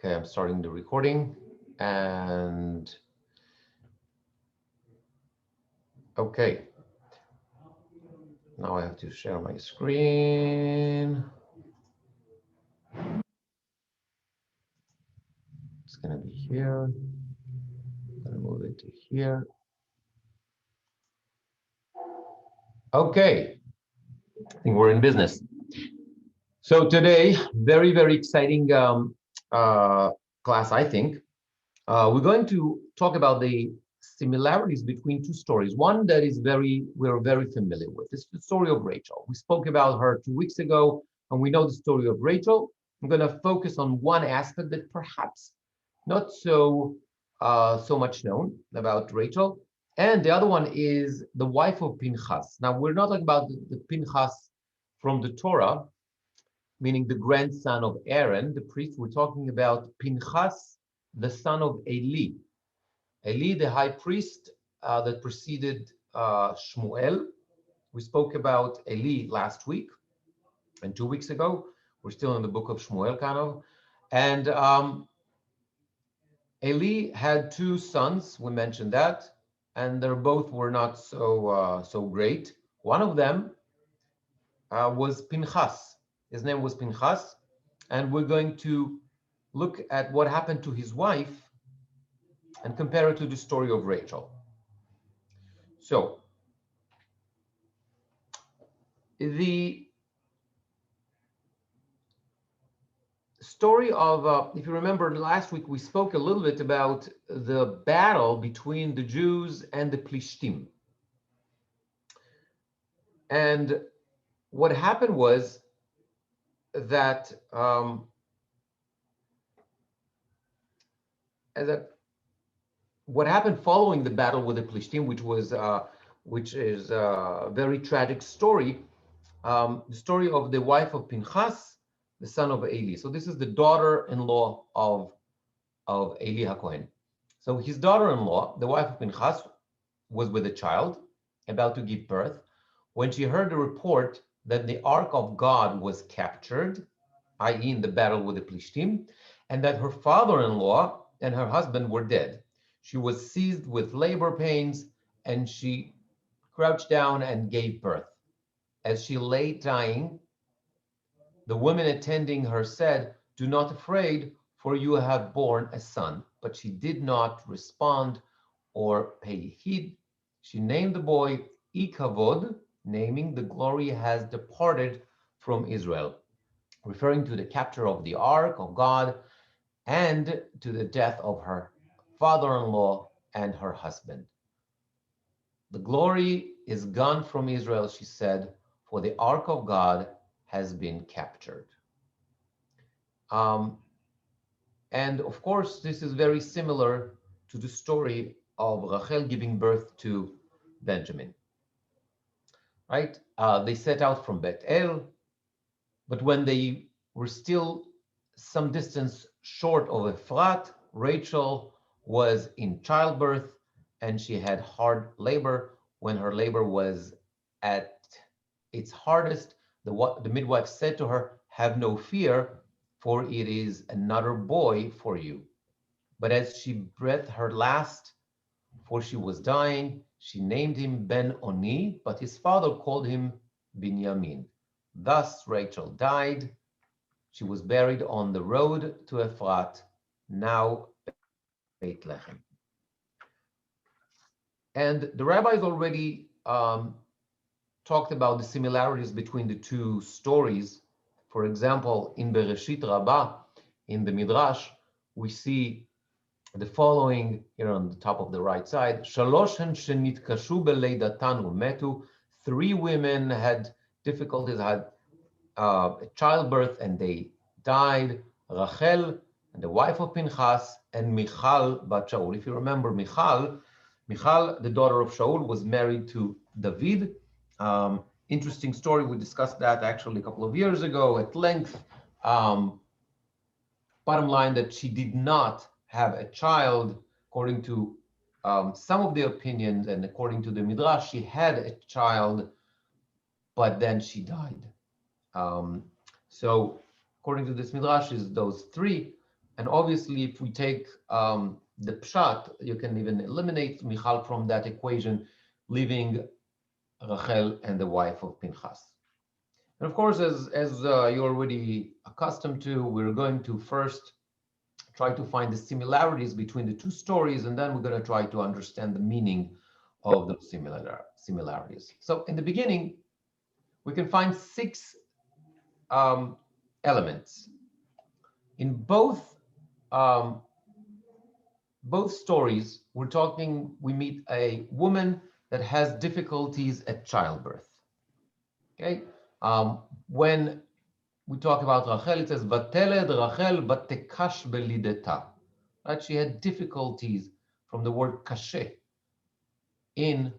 Okay, I'm starting the recording and okay. Now I have to share my screen. It's gonna be here. I'm gonna move it to here. Okay, I think we're in business. So today, very, very exciting class, I think. We're going to talk about the similarities between two stories. One that is we're very familiar with. It's the story of Rachel. We spoke about her 2 weeks ago, and we know the story of Rachel. I'm going to focus on one aspect that perhaps not so much known about Rachel. And the other one is the wife of Pinchas. Now, we're not talking about the Pinchas from the Torah, meaning the grandson of Aaron, the priest. We're talking about Pinchas, the son of Eli. Eli, the high priest that preceded Shmuel. We spoke about Eli last week and 2 weeks ago. We're still in the book of Shmuel, kind of. And Eli had two sons. We mentioned that, and they both were not so great. One of them was Pinchas. His name was Pinchas, and we're going to look at what happened to his wife and compare it to the story of Rachel. So the story of, if you remember last week, we spoke a little bit about the battle between the Jews and the Plishtim. And what happened was that what happened following the battle with the Plishtim, which is a very tragic story, the story of the wife of Pinchas, the son of Eli. So this is the daughter-in-law of Eli HaKohen. So his daughter-in-law, the wife of Pinchas, was with a child about to give birth when she heard the report that the Ark of God was captured, i.e. in the battle with the Plishtim, and that her father-in-law and her husband were dead. She was seized with labor pains and she crouched down and gave birth. As she lay dying, the women attending her said, "Do not afraid, for you have borne a son." But she did not respond or pay heed. She named the boy Ikavod, naming the glory has departed from Israel, referring to the capture of the Ark of God and to the death of her father-in-law and her husband. The glory is gone from Israel, she said, for the Ark of God has been captured. And of course, this is very similar to the story of Rachel giving birth to Benjamin. Right? They set out from Beth El, but when they were still some distance short of Efrat, Rachel was in childbirth and she had hard labor. When her labor was at its hardest, the midwife said to her, "Have no fear, for it is another boy for you." But as she breathed her last, for she was dying, she named him Ben-Oni, but his father called him Binyamin. Thus Rachel died. She was buried on the road to Efrat, now Beit Lechem. And the rabbis already talked about the similarities between the two stories. For example, in Bereshit Rabbah, in the Midrash, we see the following here on the top of the right side. Shalosh hen shenitkashu beleidatan umetu. 3 women had difficulties, had childbirth, and they died. Rachel, and the wife of Pinchas, and Michal bat Shaul. If you remember, Michal, the daughter of Shaul, was married to David. Interesting story. We discussed that actually a couple of years ago at length. Bottom line, that she did not have a child, according to some of the opinions, and according to the Midrash, she had a child, but then she died. So according to this Midrash, is those 3. And obviously, if we take the pshat, you can even eliminate Michal from that equation, leaving Rachel and the wife of Pinchas. And of course, as you're already accustomed to, we're going to first try to find the similarities between the two stories, and then we're going to try to understand the meaning of those similarities. So in the beginning, we can find six elements. In both stories, we meet a woman that has difficulties at childbirth. Okay, when we talk about Rachel, it says "Vateled Rachel vatekash belideta." Right, she had difficulties from the word kashe in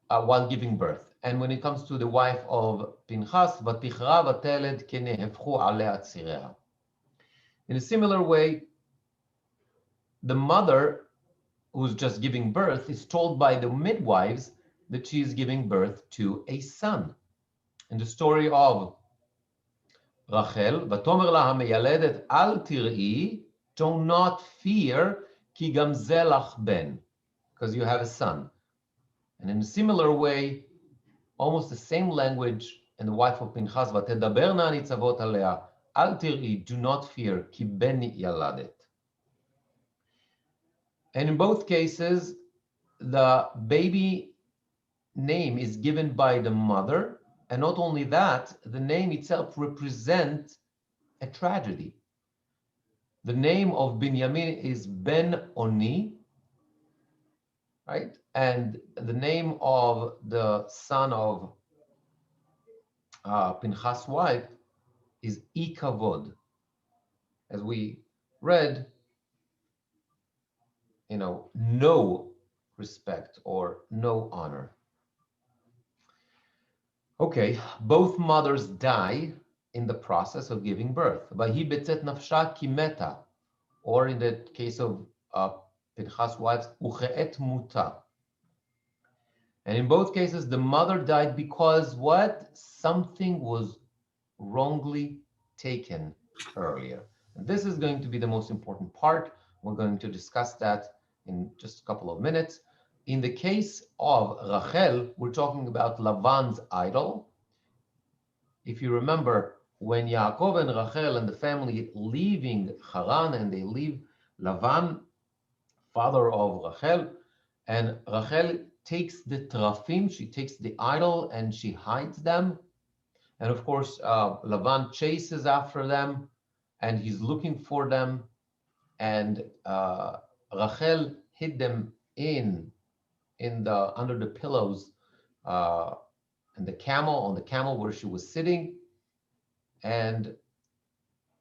while giving birth. And when it comes to the wife of Pinchas, "Vatichra vateled kenehefchu alea tzirea." In a similar way, the mother who's just giving birth is told by the midwives that she is giving birth to a son. In the story of Rachel, "Vatomer la hameyaledet al tir'i," do not fear, ki gam ze lach ben, because you have a son. And in a similar way, almost the same language in the wife of Pinchas, "Vatedaberna nitzavot alea al tir'i," do not fear, ki ben yaladet. And in both cases, the baby name is given by the mother, and not only that, the name itself represents a tragedy. The name of Binyamin is Ben Oni, right? And the name of the son of Pinchas' wife is Ikavod. As we read, no respect or no honor. Okay, both mothers die in the process of giving birth. Vahi betzet nafsha ki meta, or in the case of Pinchas' wives, ucheet muta. And in both cases, the mother died because what? Something was wrongly taken earlier. And this is going to be the most important part. We're going to discuss that in just a couple of minutes. In the case of Rachel, we're talking about Lavan's idol. If you remember, when Yaakov and Rachel and the family leaving Haran and they leave Lavan, father of Rachel, and Rachel takes the trafim, she takes the idol and she hides them. And of course, Lavan chases after them and he's looking for them. And Rachel hid them under the pillows and on the camel where she was sitting. And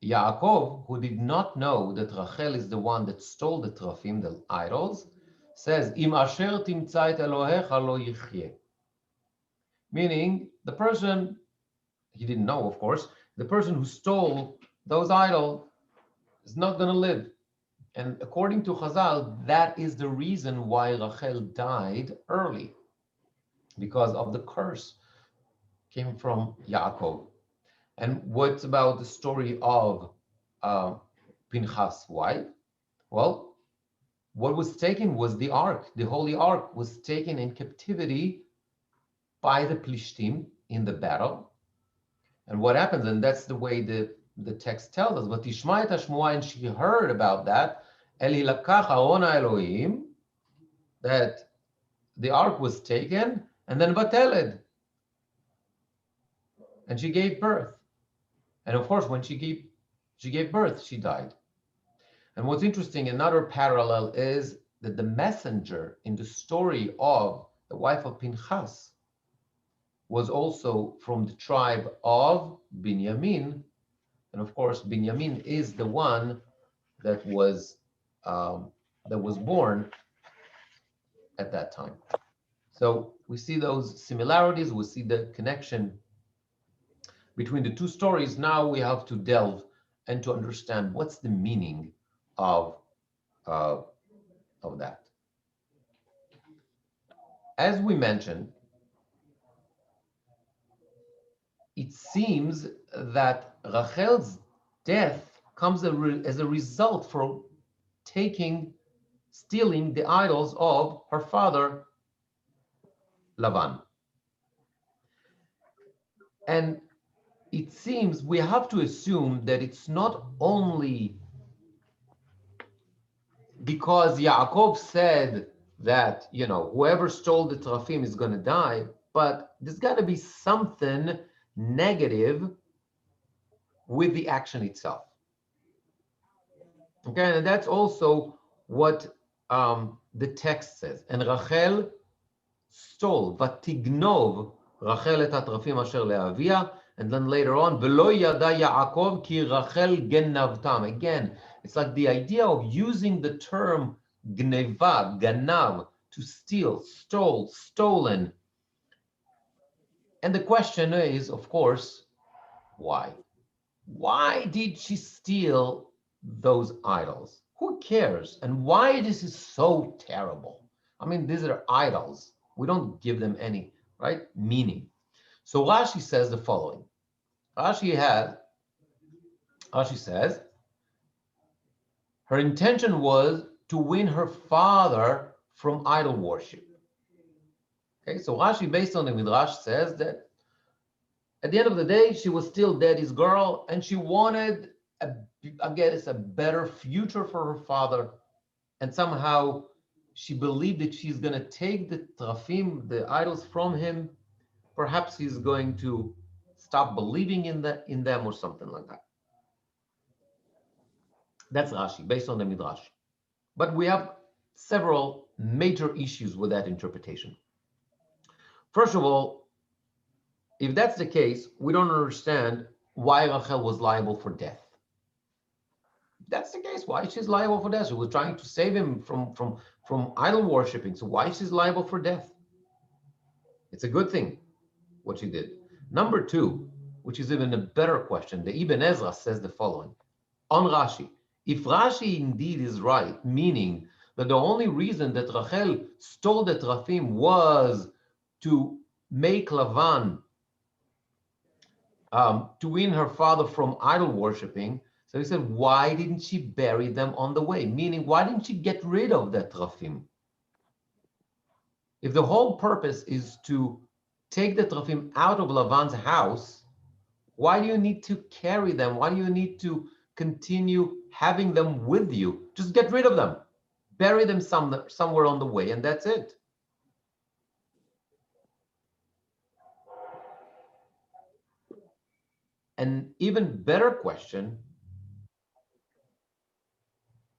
Yaakov, who did not know that Rachel is the one that stole the trafim, the idols, says, "Im asher timtza et Elohecha lo yichyeh." Meaning, the person, he didn't know, of course, the person who stole those idols is not going to live. And according to Chazal, that is the reason why Rachel died early, because of the curse came from Yaakov. And what about the story of Pinchas' wife? Well, what was taken was the ark. The holy ark was taken in captivity by the Plishtim in the battle. And what happens, and that's the way the text tells us, but Tishma et Hashmuah, and she heard about that, El hilakach aron Elohim, that the ark was taken, and then Vateled, and she gave birth. And of course, when she gave birth, she died. And what's interesting, another parallel is that the messenger in the story of the wife of Pinchas was also from the tribe of Binyamin. And of course, Binyamin is the one that was born at that time. So we see those similarities, we see the connection between the two stories. Now we have to delve and to understand what's the meaning of that. As we mentioned, it seems that Rachel's death comes as a result from stealing the idols of her father, Lavan. And it seems we have to assume that it's not only because Yaakov said that, whoever stole the Trafim is going to die, but there's got to be something negative with the action itself. Okay, and that's also what the text says. And Rachel stole, vatignov Rachel et hatrafim asher le'avia, and then later on, v'lo yada Yaakov ki Rachel genavtam. Again, it's like the idea of using the term gneva, ganav, to steal, stole, stolen. And the question is, of course, why? Why did she steal those idols? Who cares? And why this is so terrible? I mean, these are idols. We don't give them any, right, meaning. So Rashi says the following. Rashi says, her intention was to win her father from idol worship. Okay, so Rashi, based on the Midrash, says that at the end of the day, she was still daddy's girl, and she wanted, I guess, a better future for her father. And somehow she believed that she's going to take the Trafim, the idols, from him. Perhaps he's going to stop believing in them or something like that. That's Rashi, based on the Midrash. But we have several major issues with that interpretation. First of all, if that's the case, we don't understand why Rachel was liable for death. If that's the case, why she's liable for death? She was trying to save him from idol worshiping. So why she's liable for death? It's a good thing what she did. Number two, which is even a better question, the Ibn Ezra says the following on Rashi. If Rashi indeed is right, meaning that the only reason that Rachel stole the Trafim was to make Lavan, to win her father from idol worshiping, so he said, why didn't she bury them on the way? Meaning, why didn't she get rid of the Trafim? If the whole purpose is to take the Trafim out of Lavan's house, why do you need to carry them? Why do you need to continue having them with you? Just get rid of them. Bury them somewhere on the way, and that's it. An even better question,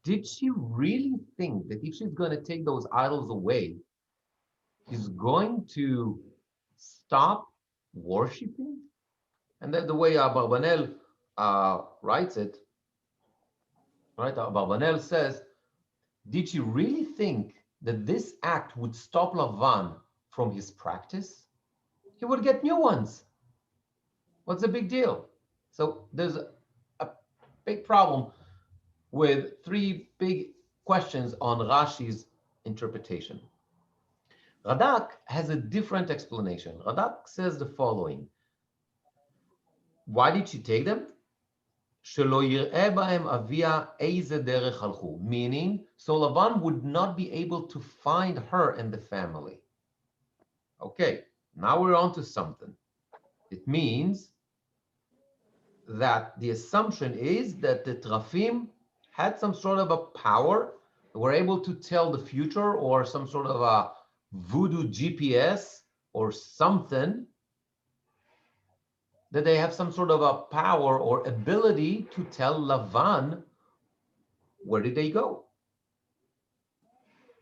did she really think that if she's going to take those idols away, she's going to stop worshiping? And that's the way Abarbanel writes it. Right? Abarbanel says, did she really think that this act would stop Lavan from his practice? He would get new ones. What's the big deal? So there's a big problem with three big questions on Rashi's interpretation. Radak has a different explanation. Radak says the following. Why did she take them? Meaning, so Lavan would not be able to find her and the family. Okay, now we're on to something. It means that the assumption is that the Trafim had some sort of a power, were able to tell the future, or some sort of a voodoo GPS or something, that they have some sort of a power or ability to tell Lavan where did they go.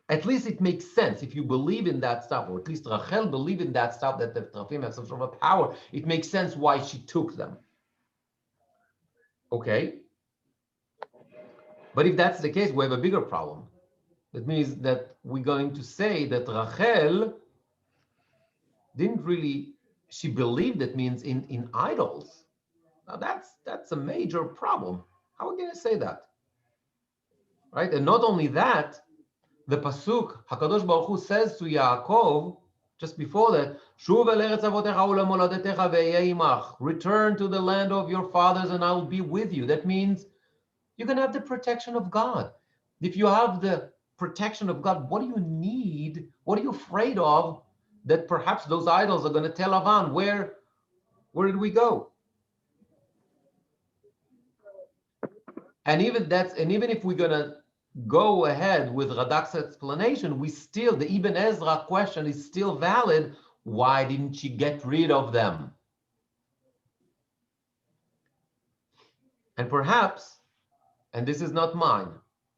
At least it makes sense if you believe in that stuff, or at least Rachel believed in that stuff, that the Trafim have some sort of a power. It makes sense why she took them. Okay, but if that's the case, we have a bigger problem. That means that we're going to say that Rachel didn't really, she believed, that means in idols. Now that's a major problem. How are we going to say that? Right? And not only that, the pasuk, HaKadosh Baruch Hu says to Yaakov, just before that, Shuv el eretz avotecha ulemoladetecha ve'yeh imach. Return to the land of your fathers and I will be with you. That means You can have the protection of God. If you have the protection of God, what do you need? What are you afraid of that perhaps those idols are going to tell Lavan, where did we go? And even if we're going to go ahead with Radak's explanation, we still, the Ibn Ezra question is still valid. Why didn't she get rid of them? And perhaps, and this is not mine,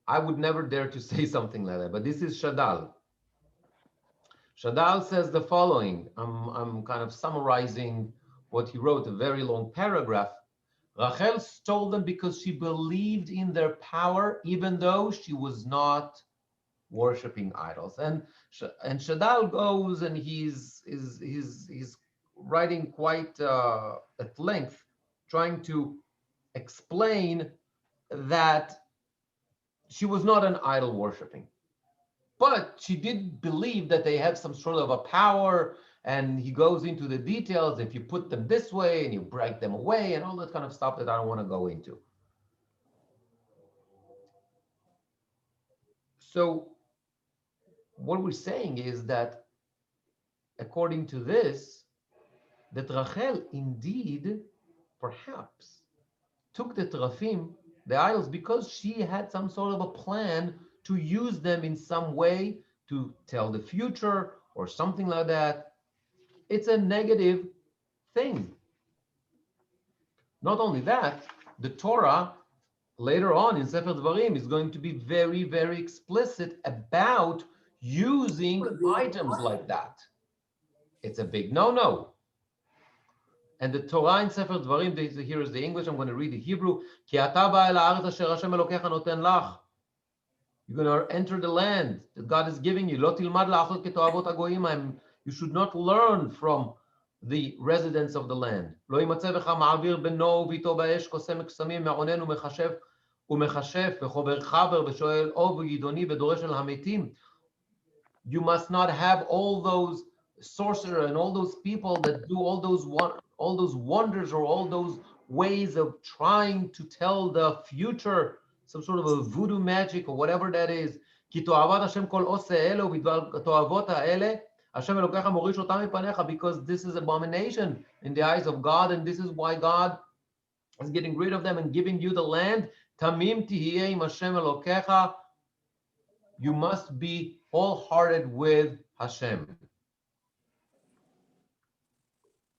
I would never dare to say something like that, but this is Shadal. Shadal says the following. I'm kind of summarizing what he wrote, a very long paragraph. Rachel stole them because she believed in their power, even though she was not worshiping idols. And Shadal goes and he's writing quite at length, trying to explain that she was not an idol worshiping, but she did believe that they have some sort of a power. And he goes into the details. If you put them this way and you break them away and all that kind of stuff that I don't want to go into. So what we're saying is that according to this, that Rachel indeed perhaps took the terafim, the idols, because she had some sort of a plan to use them in some way to tell the future or something like that. It's a negative thing. Not only that, the Torah later on in Sefer Dvarim is going to be very, very explicit about using items like that. It's a big no-no. And the Torah in Sefer Dvarim, here is the English, I'm going to read the Hebrew. Ki ata ba el haaretz asher Hashem Elokecha noten lach. You're going to enter the land that God is giving you. Lo tilmad la'achot ketoavot hagoyim. You should not learn from the residents of the land. Lo yimatzeh bcha ma'avir beno v'ito ba'esh kosem ksamim ma'onen umechashef v'chover chaver v'shoel ov v'yidoni v'doresh el hametim. You must not have all those sorcerers and all those people that do all those wonders or all those ways of trying to tell the future, some sort of a voodoo magic or whatever that is. Because this is abomination in the eyes of God, and this is why God is getting rid of them and giving you the land. You must be wholehearted with Hashem.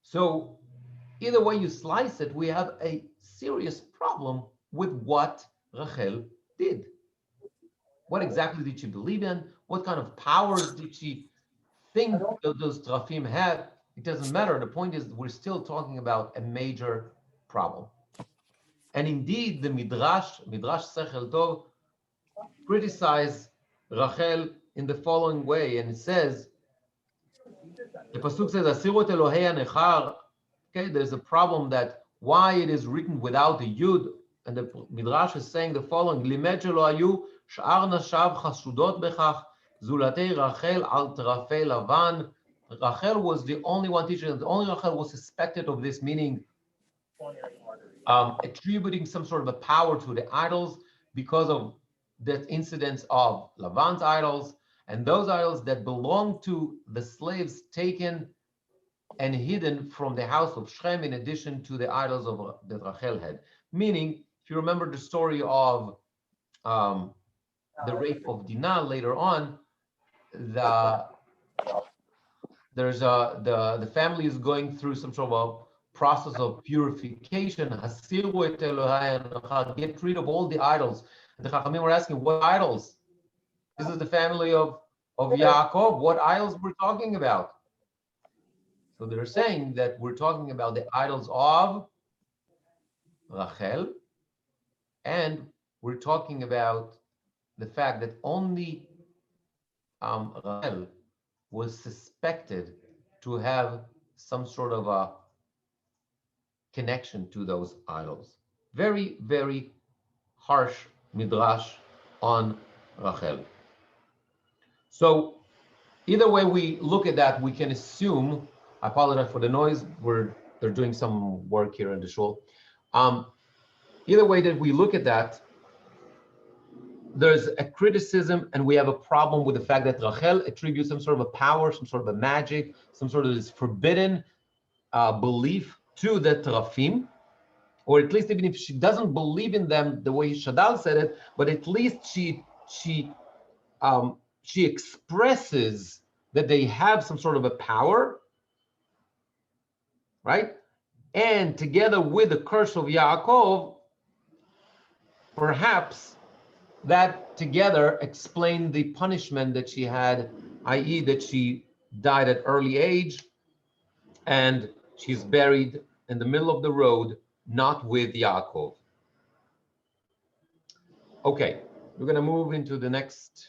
So either way you slice it, we have a serious problem with what Rachel did. What exactly did she believe in? What kind of powers did she think those terafim had? It doesn't matter. The point is we're still talking about a major problem. And indeed, the Midrash Sechel Tov, criticized Rachel in the following way, and it says, the pasuk says, "Asiru et Elohei nechar." Okay, there's a problem that why it is written without the yud, and the Midrash is saying the following: "Limed shelo hayu sh'ar nashav chasudot bechach zulatei Rachel al terafei Lavan." Rachel was the only one teaching. The only Rachel was suspected of this, meaning attributing some sort of a power to the idols because of the incidents of Lavan's idols, and those idols that belonged to the slaves taken and hidden from the house of Shem, in addition to the idols of that Rachel had. Meaning, if you remember the story of the rape of Dinah later on, the family is going through some sort of a process of purification. Get rid of all the idols. And the Chachamim were asking, what idols? This is the family of Yaakov. What idols we're talking about? So they're saying that we're talking about the idols of Rachel, and we're talking about the fact that only Rachel was suspected to have some sort of a connection to those idols. Very, very harsh midrash on Rachel. So either way we look at that, we can assume, I apologize for the noise, they're doing some work here in the shul. Either way that we look at that, there's a criticism, and we have a problem with the fact that Rachel attributes some sort of a power, some sort of a magic, some sort of this forbidden belief to the Terafim, or at least even if she doesn't believe in them the way Shadal said it, but at least she expresses that they have some sort of a power, right? And together with the curse of Yaakov, perhaps that together explained the punishment that she had, i.e., that she died at early age and she's buried in the middle of the road, not with Yaakov. Okay, we're going to move into the next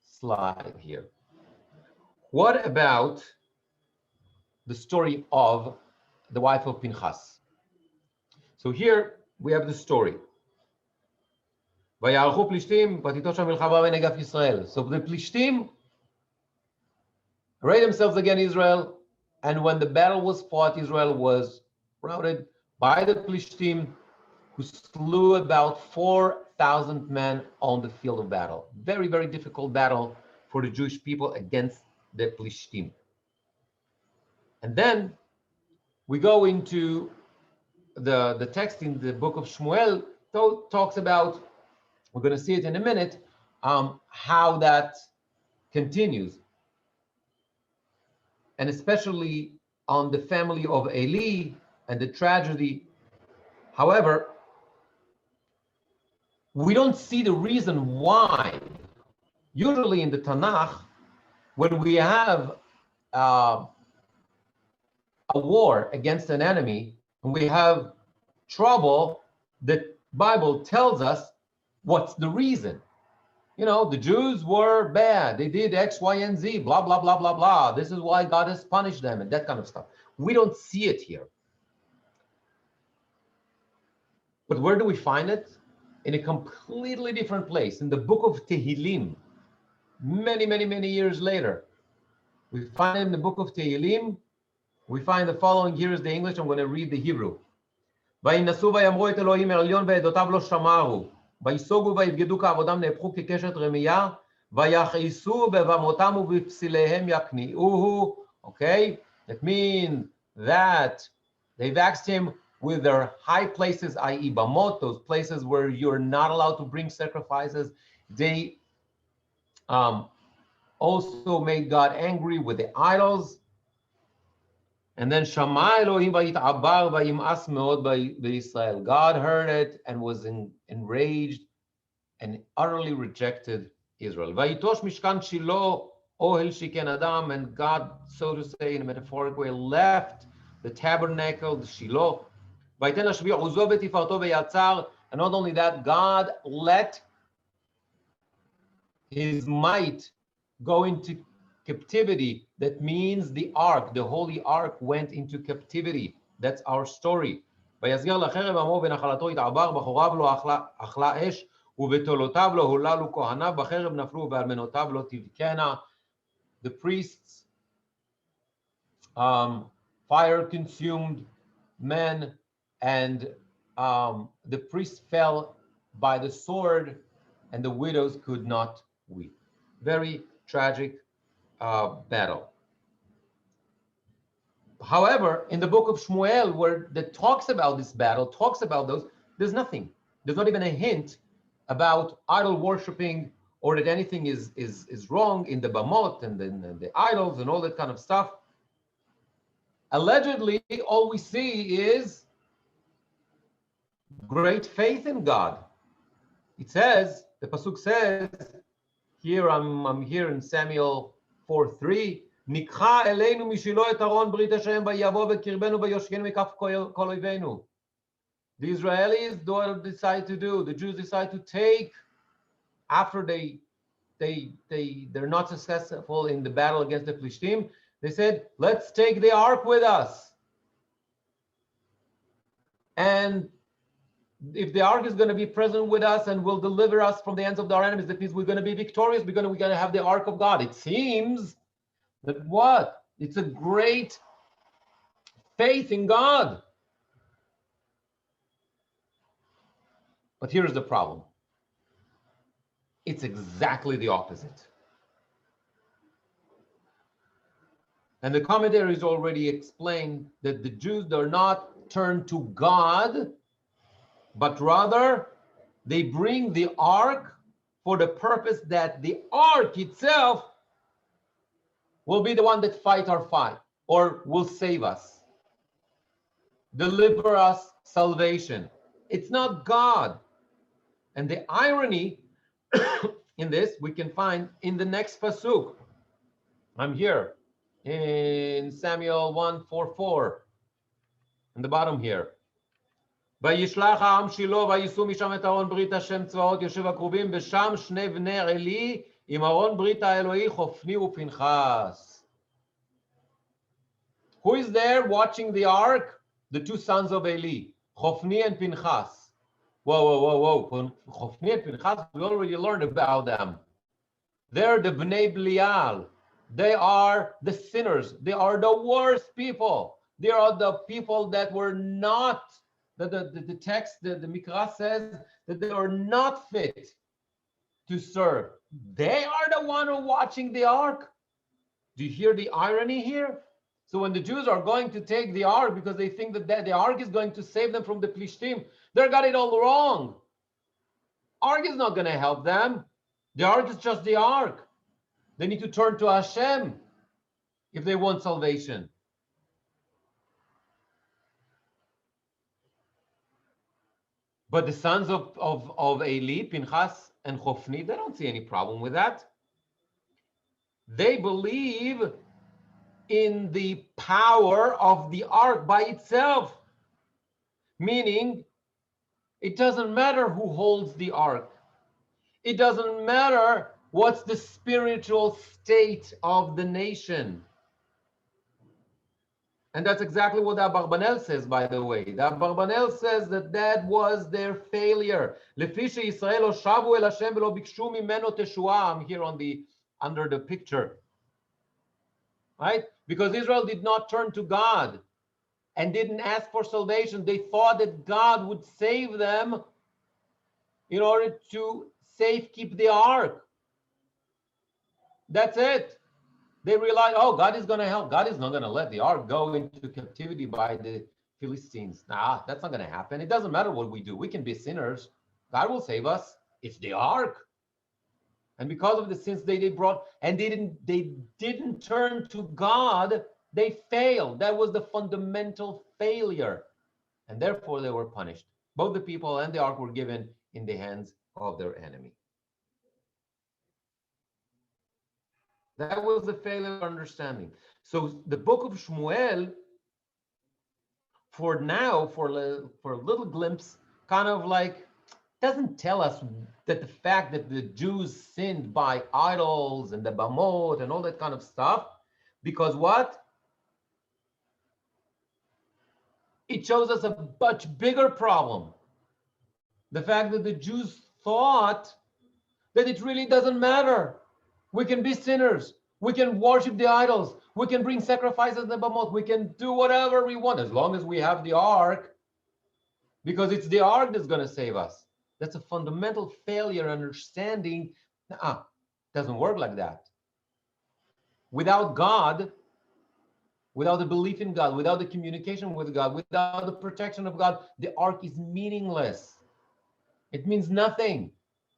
slide here. What about the story of the wife of Pinchas? So here we have the story. So the Plishtim arrayed themselves against Israel, and when the battle was fought, Israel was routed by the Plishtim, who slew about 4,000 men on the field of battle. Very, very difficult battle for the Jewish people against the Plishtim. And then we go into the text in the book of Shmuel, talks about, we're going to see it in a minute, how that continues. And especially on the family of Eli and the tragedy. However, we don't see the reason why. Usually in the Tanakh, when we have a war against an enemy, and we have trouble, the Bible tells us what's the reason. You know, the Jews were bad. They did X, Y, and Z, blah, blah, blah, blah, blah. This is why God has punished them and that kind of stuff. We don't see it here. But where do we find it? In a completely different place, in the book of Tehillim, many, many, many years later. We find it in the book of Tehillim. We find the following. Here is the English. I'm going to read the Hebrew. וינשאו ויאמרו את אלוהים העליון ועדותיו לא שמרו. ויסוגו ויבגדו כעבודם נהפכו כקשת רמייה. ויכעסו בבמותם ובפסיליהם יכניעוהו. Okay? That means that they vexed him with their high places, i.e. bamot, those places where you're not allowed to bring sacrifices. They also made God angry with the idols. And then Shama Elohim vayit'abar vayim'as meod b'Yisrael. God heard it and was enraged and utterly rejected Israel. Vayitosh mishkan Shiloh ohel shiken adam, and God, so to say, in a metaphoric way, left the tabernacle, the Shiloh. Vayiten hashvi uzo v'tifarto v'yatzar, and not only that, God let his might go into captivity. That means the ark, the holy ark, went into captivity. That's our story. ויסגר לחרב עמו ונחלתו יתעבר, בחוריו לא אכלה אש, ובתולותיו לא הוללו כהניו, בחרב נפלו ואלמנותיו לא תבכנה. The priests, fire consumed men, and the priests fell by the sword, and the widows could not weep. Very tragic battle. However, in the book of Shmuel, where that talks about this battle, talks about those, there's nothing. There's not even a hint about idol worshiping, or that anything is wrong in the bamot and the idols and all that kind of stuff. Allegedly, all we see is great faith in God. It says, the pasuk says, here I'm here in Samuel 4:3, ניקחה אלינו משילו את ארון ברית השם ויבוא בקרבנו ויושכנו מכף כל אויבינו. The Israelis decide to do, the Jews decide to take, after they're not successful in the battle against the Plishtim, they said, let's take the ark with us. And if the ark is going to be present with us and will deliver us from the hands of our enemies, that means we're going to be victorious. We're going to have the ark of God. It seems that what? It's a great faith in God. But here's the problem. It's exactly the opposite. And the commentaries already explained that the Jews do not turn to God, but rather they bring the ark for the purpose that the ark itself will be the one that fight our fight or will save us, deliver us salvation. It's not God. And the irony in this we can find in the next pasuk. I'm here in Samuel 1:4, in the bottom here. וישלח העם שילה ויישאו משם את ארון ברית השם צבאות יושב הקרובים ושם שני בני עלי עם ארון ברית האלוהי חופני ופנחס. Who is there watching the ark? The two sons of Eli, Chofni and Pinchas. Whoa. Chofni and Pinchas, we already learned about them. They're the Bnei Belial. They are the sinners. They are the worst people. They are the people that were not, the text, the Mikra says that they are not fit to serve. They are the one who are watching the ark. Do you hear the irony here? So when the Jews are going to take the ark because they think that the ark is going to save them from the Plishtim, they got it all wrong. Ark is not going to help them. The ark is just the ark. They need to turn to Hashem if they want salvation. But the sons of Eli, Pinchas and Chofni, they don't see any problem with that. They believe in the power of the ark by itself, meaning it doesn't matter who holds the ark. It doesn't matter what's the spiritual state of the nation. And that's exactly what the Abarbanel says, by the way. The Abarbanel says that was their failure. לפי שישראל לא שבו אל השם ולא ביקשו ממנו תשועה. I'm here under the picture. Right? Because Israel did not turn to God and didn't ask for salvation. They thought that God would save them in order to keep the ark. That's it. They realized, oh, God is going to help. God is not going to let the ark go into captivity by the Philistines. Nah, that's not going to happen. It doesn't matter what we do. We can be sinners. God will save us. It's the ark. And because of the sins they brought, and they didn't turn to God, they failed. That was the fundamental failure. And therefore they were punished. Both the people and the ark were given in the hands of their enemy. That was the failure of understanding. So the book of Shmuel, for now, for a little glimpse, kind of like doesn't tell us that the fact that the Jews sinned by idols and the bamot and all that kind of stuff, because what? It shows us a much bigger problem. The fact that the Jews thought that it really doesn't matter. We can be sinners. We can worship the idols. We can bring sacrifices to Bamot. We can do whatever we want as long as we have the ark, because it's the ark that's going to save us. That's a fundamental failure in understanding. Doesn't work like that. Without God, without the belief in God, without the communication with God, without the protection of God, the ark is meaningless. It means nothing.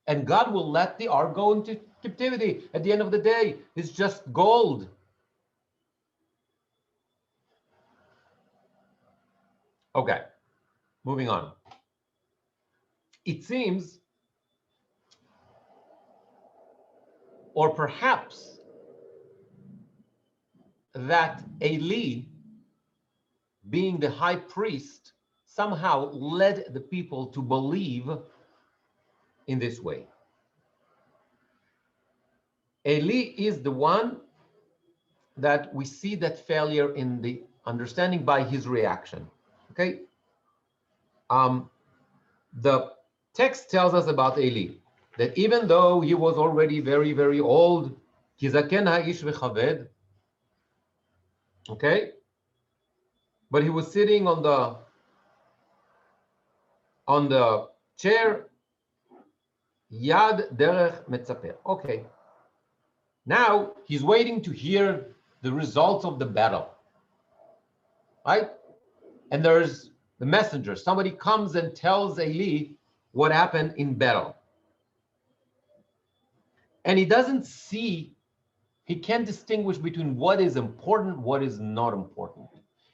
And God will let the ark go into captivity. At the end of the day, it's just gold. Okay, moving on. It seems, or perhaps, that Eli, being the high priest, somehow led the people to believe in this way. Eli is the one that we see that failure in the understanding by his reaction. Okay. The text tells us about Eli that even though he was already very, very old, kizaken ha'ish v'chaved, okay, but he was sitting on the chair. Yad derech metzaper. Okay. Now he's waiting to hear the results of the battle, right? And there's the messenger. Somebody comes and tells Eli what happened in battle. And he doesn't see, he can't distinguish between what is important, what is not important.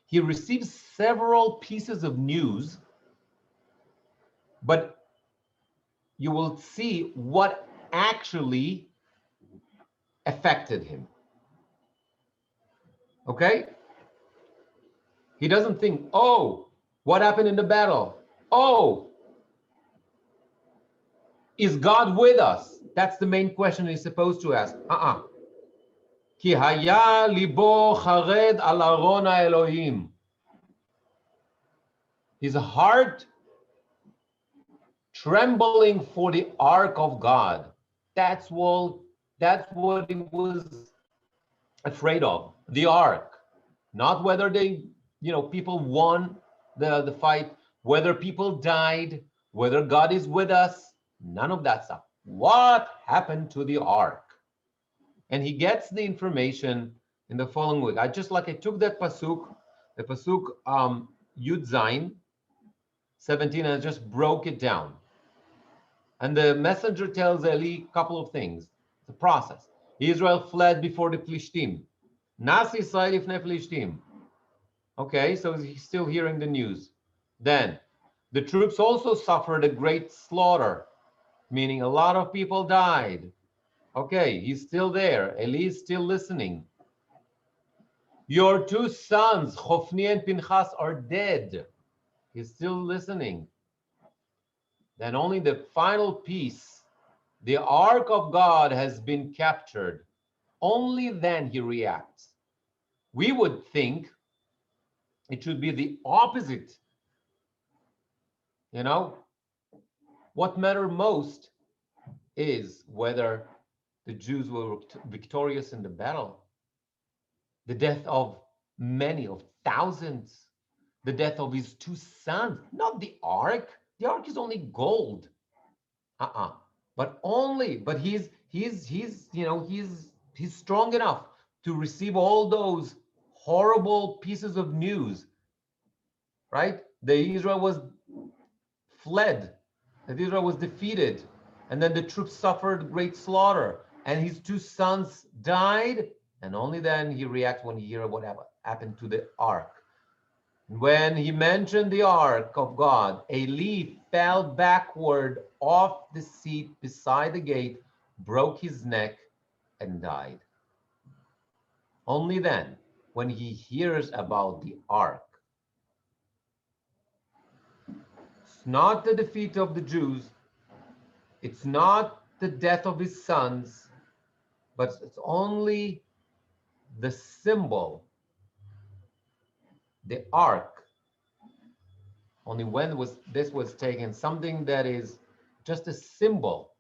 He receives several pieces of news, but you will see what actually affected him. Okay? He doesn't think, oh, what happened in the battle? Oh, is God with us? That's the main question he's supposed to ask. Ki haya libo chared al aron Elohim. His heart trembling for the ark of God. That's what he was afraid of. The ark. Not whether people won the fight, whether people died, whether God is with us, none of that stuff. What happened to the ark? And he gets the information in the following week. I took that pasuk, the pasuk Yud Zayin 17, and I just broke it down. And the messenger tells Eli a couple of things. It's a process. Israel fled before the Plishtim. Nas Yisrael ifnei Plishtim. Okay, so he's still hearing the news. Then the troops also suffered a great slaughter, meaning a lot of people died. Okay, he's still there. Eli is still listening. Your two sons, Chofni and Pinchas, are dead. He's still listening. Then only the final piece, the ark of God has been captured. Only then he reacts. We would think it should be the opposite. What matters most is whether the Jews were victorious in the battle, the death of many, of thousands, the death of his two sons, not the ark. The ark is only gold. But he's strong enough to receive all those horrible pieces of news, right? That Israel was fled, that Israel was defeated, and then the troops suffered great slaughter, and his two sons died, and only then he reacts when he hears what happened to the ark. When he mentioned the ark of God, a leaf fell backward off the seat beside the gate, broke his neck, and died. Only then, when he hears about the ark. It's not the defeat of the Jews. It's not the death of his sons, but it's only the symbol, the ark. Only when this was taken, something that is just a symbol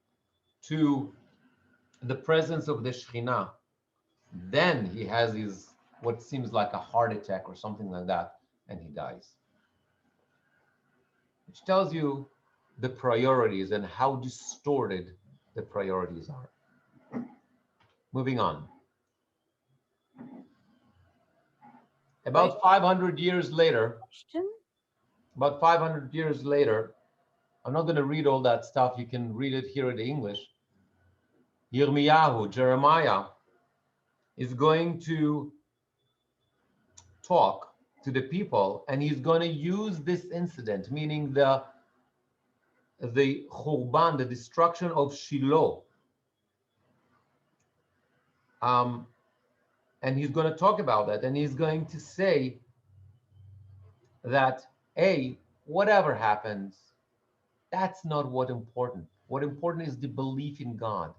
to the presence of the Shekhinah, then he has what seems like a heart attack or something like that, and he dies. Which tells you the priorities and how distorted the priorities are. Moving on. About 500 years later, I'm not going to read all that stuff. You can read it here in English. Jeremiah, is going to talk to the people, and he's going to use this incident, meaning the Churban, the destruction of Shiloh. And he's going to talk about that, and he's going to say that, whatever happens, that's not what important. What important is the belief in God.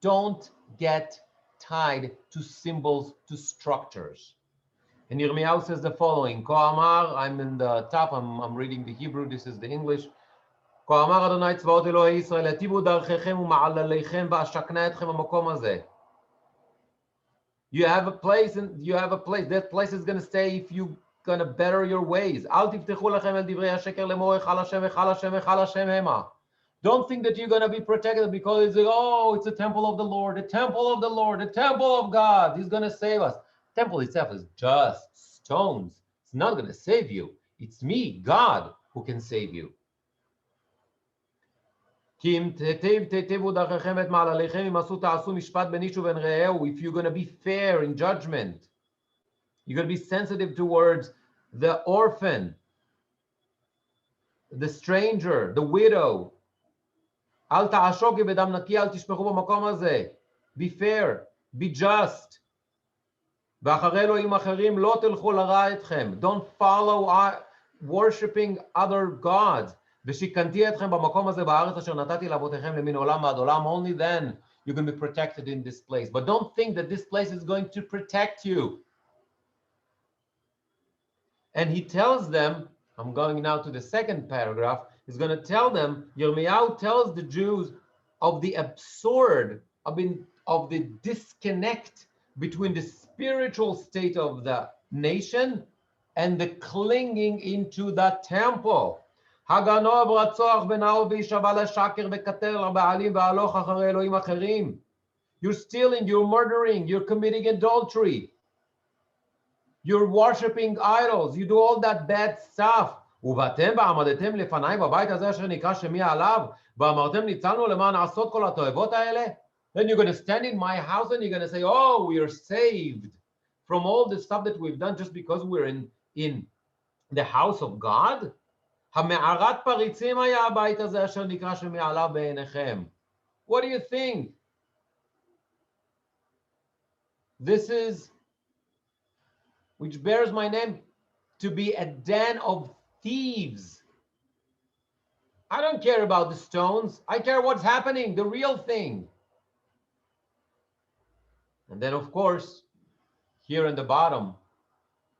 Don't get tied to symbols, to structures. And Yirmiyahu says the following, Ko amar, I'm in the top, I'm reading the Hebrew, this is the English. Ko amar Adonai tzvaot Elohei Yisrael, ativu darchechem u'ma'alalechem va'ashakna etchem ha'makom hazeh. You have a place, that place is going to stay if you're going to better your ways. Al tiftechu lachem el divrei hasheker lemorech al Hashem v'chal Hashem v'chal Hashem hema. Don't think that you're going to be protected because it's like, oh, it's a temple of the Lord, the temple of the Lord, the temple of God. He's going to save us. Temple itself is just stones. It's not going to save you. It's me, God, who can save you. If you're going to be fair in judgment, you're going to be sensitive towards the orphan, the stranger, the widow. Be fair, be just. Don't follow worshiping other gods. Only then you're going to be protected in this place. But don't think that this place is going to protect you. And he tells them, I'm going now to the second paragraph, he's going to tell them, Yirmiyahu tells the Jews of the absurd, of the disconnect between the spiritual state of the nation and the clinging into the temple. You're stealing, you're murdering, you're committing adultery, you're worshiping idols, you do all that bad stuff. ובאתם ועמדתם לפניי בבית הזה אשר נקרא שמי עליו, ואמרתם ניצלנו למען לעשות כל התועבות האלה? Then you're going to stand in my house and you're going to say, oh, we are saved from all the stuff that we've done just because we're in the house of God? המערת פריצים היה הבית הזה אשר נקרא שמי עליו בעיניכם. What do you think? This is, which bears my name, to be a den of thieves. I don't care about the stones. I care what's happening, the real thing. And then, of course, here in the bottom,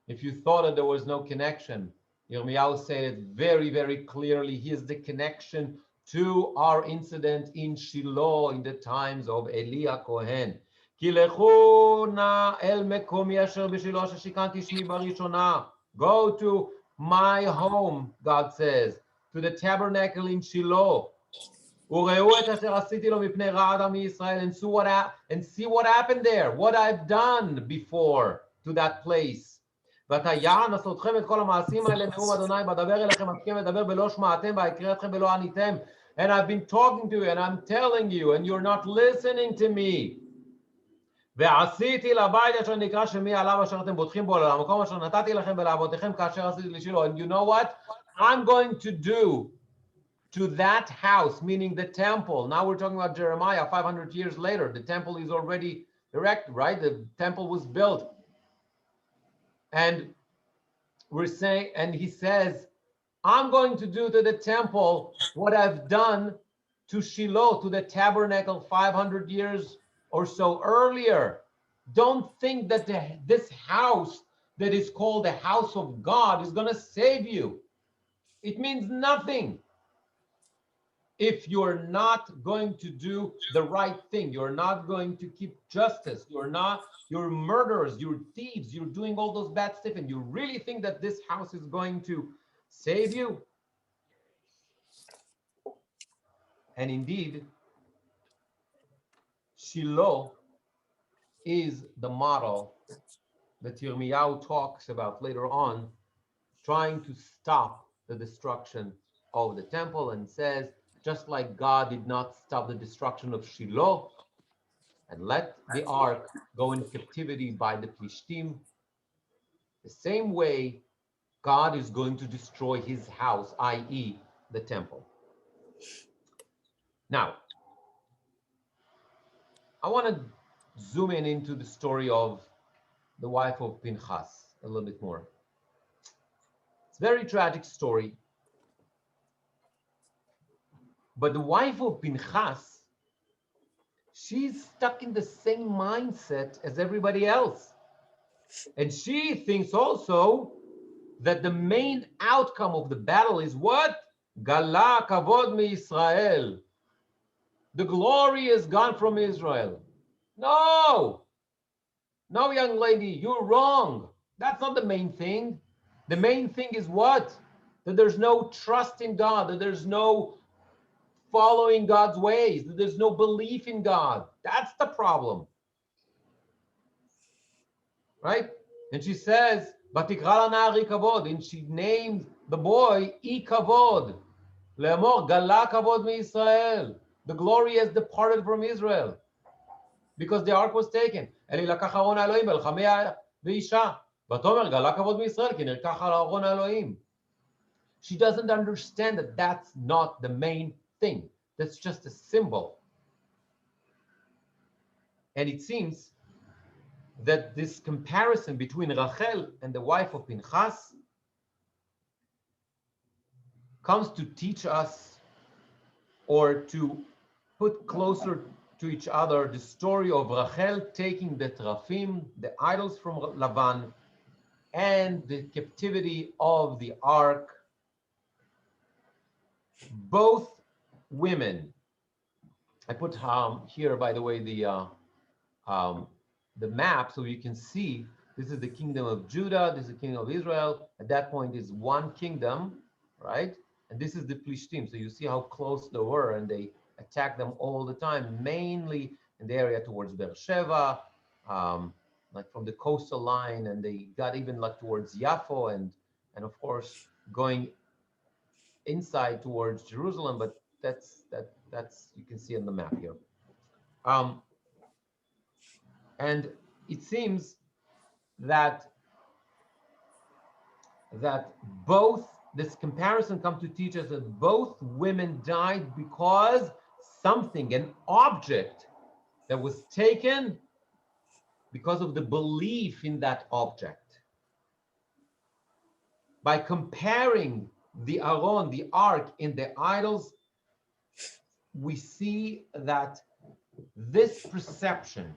if you thought that there was no connection, Yirmiyahu said it very, very clearly. Here's the connection to our incident in Shiloh in the times of Eli Kohen. Ki lechu na el mekomi asher b'Shiloh sheshikanti shmi barishona. Go to my home, God says, to the tabernacle in Shiloh. וראו את אשר עשיתי לו מפני רעד עמי ישראל, and see what happened there, what I've done before to that place. ותיען עשותכם את כל המעשים האלה נאום אדוני, בדבר אליכם אתכם ודבר בלא שמעתם, ויקרא אתכם בלא עניתם. And I've been talking to you, and I'm telling you, and you're not listening to me. ועשיתי לבית אשר נקרא שמי עליו אשר אתם בוטחים בו, למקום אשר נתתי לכם ולאבותיכם כאשר עשיתי לשילה. And you know what? I'm going to do to that house, meaning the temple. Now we're talking about Jeremiah 500 years later. The temple is already erected, right? The temple was built. And we're saying, and he says, I'm going to do to the temple what I've done to Shiloh, to the tabernacle 500 years or so earlier. Don't think that this house that is called the house of God is going to save you. It means nothing. If you're not going to do the right thing, you're not going to keep justice, you're murderers, you're thieves, you're doing all those bad stuff, and you really think that this house is going to save you? And indeed, Shiloh is the model that Yirmiyahu talks about later on, trying to stop the destruction of the temple, and says, just like God did not stop the destruction of Shiloh and let the ark go in captivity by the Plishtim, the same way God is going to destroy his house, i.e. the temple. Now, I want to zoom into the story of the wife of Pinchas a little bit more. It's a very tragic story. But the wife of Pinchas, she's stuck in the same mindset as everybody else. And she thinks also that the main outcome of the battle is what? Gala kavod mi Israel. The glory is gone from Israel. No, young lady, you're wrong. That's not the main thing. The main thing is what? That there's no trust in God, that there's no following God's ways. There's no belief in God. That's the problem, right? And she says, "Vatikra lana kavod," and she named the boy Kavod. Le'amor gala kavod miYisrael. The glory has departed from Israel because the ark was taken. Eli לקח ארון האלוהים ולחמי ואישה. ותאמר גלה כבוד מישראל כי נרקח על ארון האלוהים. She doesn't understand that that's not the main thing. That's just a symbol. And it seems that this comparison between Rachel and the wife of Pinchas comes to teach us, or to put closer to each other, the story of Rachel taking the terafim, the idols from Lavan, and the captivity of the ark. Both women, I put here, by the way, the map, so you can see this is the kingdom of Judah, this is the kingdom of Israel. At that point is one kingdom, right? And this is the Plishtim. So you see how close they were, and they attacked them all the time, mainly in the area towards Beersheba, like from the coastal line, and they got even like towards Yafo, and of course going inside towards Jerusalem. But that's you can see on the map here. And it seems that both, this comparison comes to teach us that both women died because something, an object that was taken, because of the belief in that object. By comparing the Aron, the ark, in the idols, we see that this perception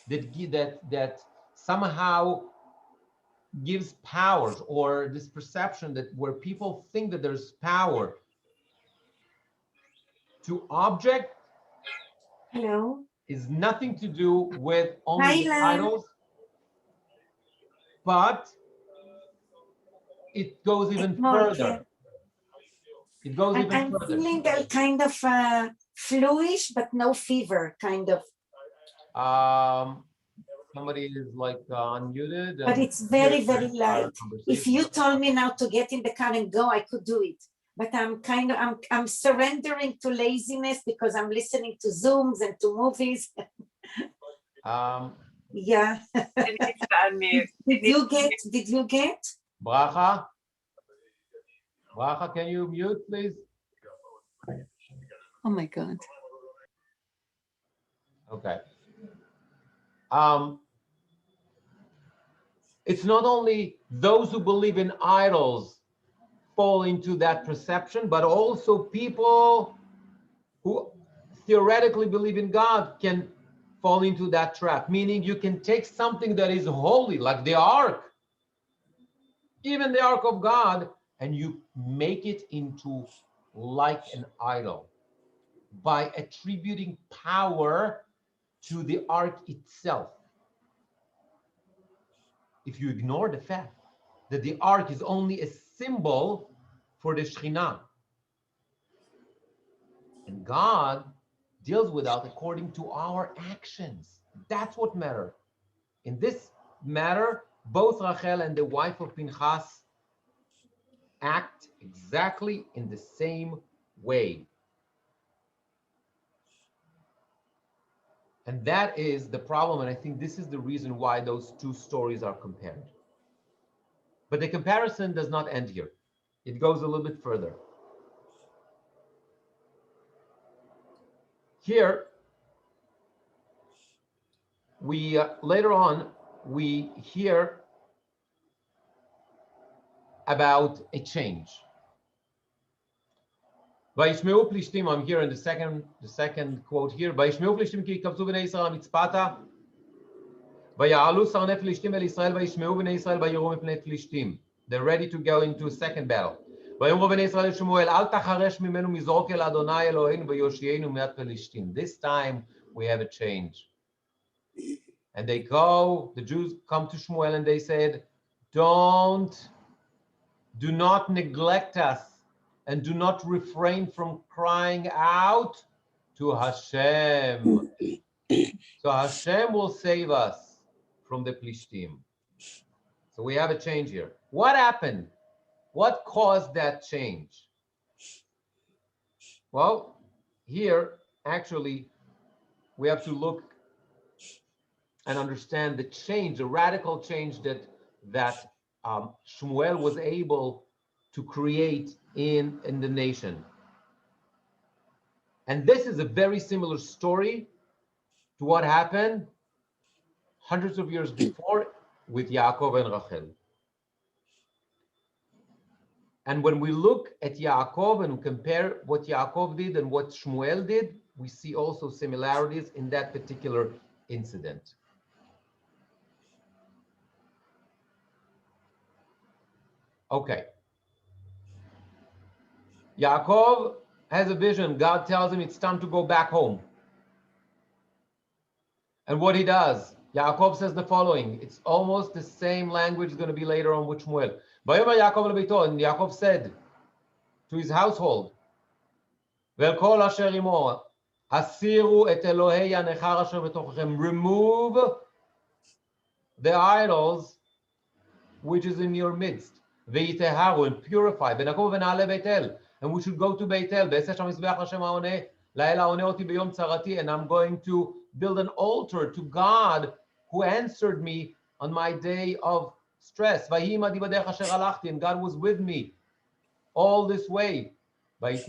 that somehow gives powers, or this perception that where people think that there's power to object, hello, is nothing to do with only the Hi, idols, but it goes even further. It goes even I'm further. feeling a kind of fluish, but no fever, kind of. Somebody is like unmuted. But it's very, very light. If you told me now to get in the car and go, I could do it. But I'm surrendering to laziness because I'm listening to Zooms and to movies. Yeah. Did you get? Bracha, can you mute, please? Oh my God. Okay. It's not only those who believe in idols fall into that perception, but also people who theoretically believe in God can fall into that trap. Meaning you can take something that is holy, like the ark, even the ark of God, and you make it into like an idol by attributing power to the ark itself. If you ignore the fact that the ark is only a symbol for the Shekhinah, and God deals with us according to our actions. That's what matters. In this matter, both Rachel and the wife of Pinchas act exactly in the same way. And that is the problem, and I think this is the reason why those two stories are compared. But the comparison does not end here. It goes a little bit further. Here, we later on, we hear about a change. Vayishmeu Plishtim, I'm here in the second quote here. Vayishmeu Plishtim ki yikavzu bnei Yisrael mitzpata. Vaya'alu sarnei Plishtim el Yisrael vayishmeu bnei Yisrael vayiru mipnei Plishtim. They're ready to go into a second battle. ויאמרו בני ישראל לשמואל, אל תחרש ממנו מזרוק אל אדוני אלוהינו ויושיענו מיד פלישתים. This time we have a change. And they go, the Jews come to Shmuel and they said, do not neglect us and do not refrain from crying out to Hashem. So Hashem will save us from the Plishtim. So we have a change here. What happened? What caused that change? Well, here, actually, we have to look and understand the change, the radical change that Shmuel was able to create in the nation. And this is a very similar story to what happened hundreds of years before with Yaakov and Rachel. And when we look at Yaakov and compare what Yaakov did and what Shmuel did, we see also similarities in that particular incident. Okay. Yaakov has a vision. God tells him it's time to go back home. And what he does, Yaakov says the following. It's almost the same language going to be later on with Shmuel. And Yaakov said to his household, remove the idols which is in your midst, and purify. And we should go to Beitel. And I'm going to build an altar to God who answered me on my day of stress. And God was with me all this way. And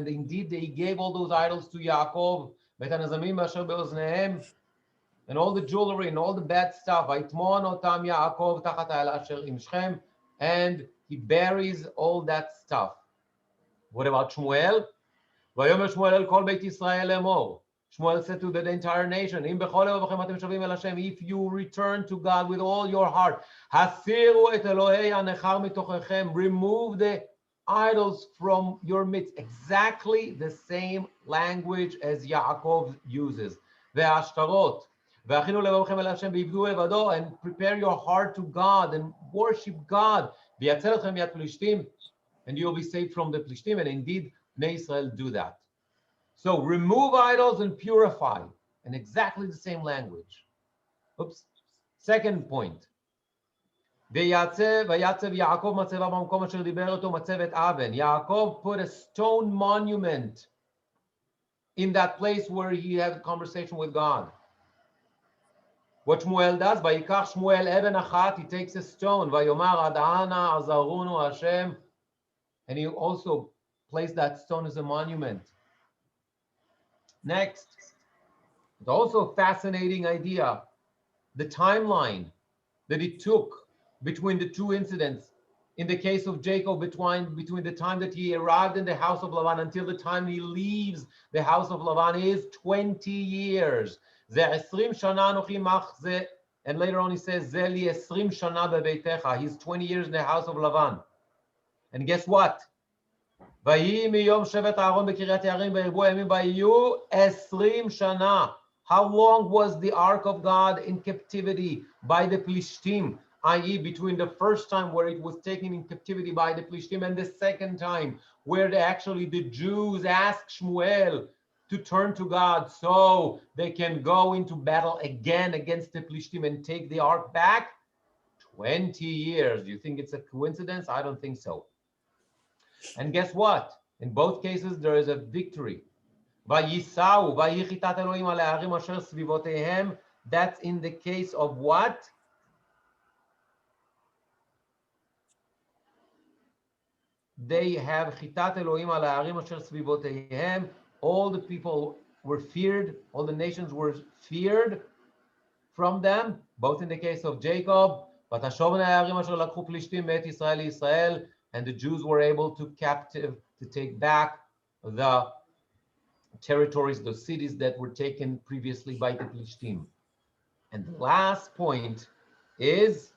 indeed they gave all those idols to Yaakov, and all the jewelry and all the bad stuff. And he buries all that stuff. What about Shmuel? Shmuel said to the entire nation, if you return to God with all your heart, remove the idols from your midst. Exactly the same language as Yaakov uses. And prepare your heart to God and worship God. And you'll be saved from the Plishtim. And indeed, Bnei Israel do that. So remove idols and purify. And exactly the same language. Oops. Second point. Yaakov put a stone monument in that place where he had a conversation with God. What Shmuel does, Vayikach Shmuel even achat, he takes a stone, Vayomar ad ana azarunu Hashem, and he also placed that stone as a monument. Next, it's also a fascinating idea, the timeline that it took between the two incidents. In the case of Jacob, between the time that he arrived in the house of Lavan until the time he leaves the house of Lavan is 20 years. And later on he says, he's 20 years in the house of Lavan. And guess what? How long was the Ark of God in captivity by the Plishtim? I.e. between the first time where it was taken in captivity by the Plishtim and the second time where the Jews asked Shmuel to turn to God so they can go into battle again against the Plishtim and take the Ark back? 20 years. Do you think it's a coincidence? I don't think so. And guess what? In both cases, there is a victory. That's in the case of what? They have chitat Elohim al ha'arim asher svivotehem. All the people were feared, all the nations were feared from them, both in the case of Jacob, and the Jews were able to take back the territories, the cities that were taken previously by the Plishtim. And the last point is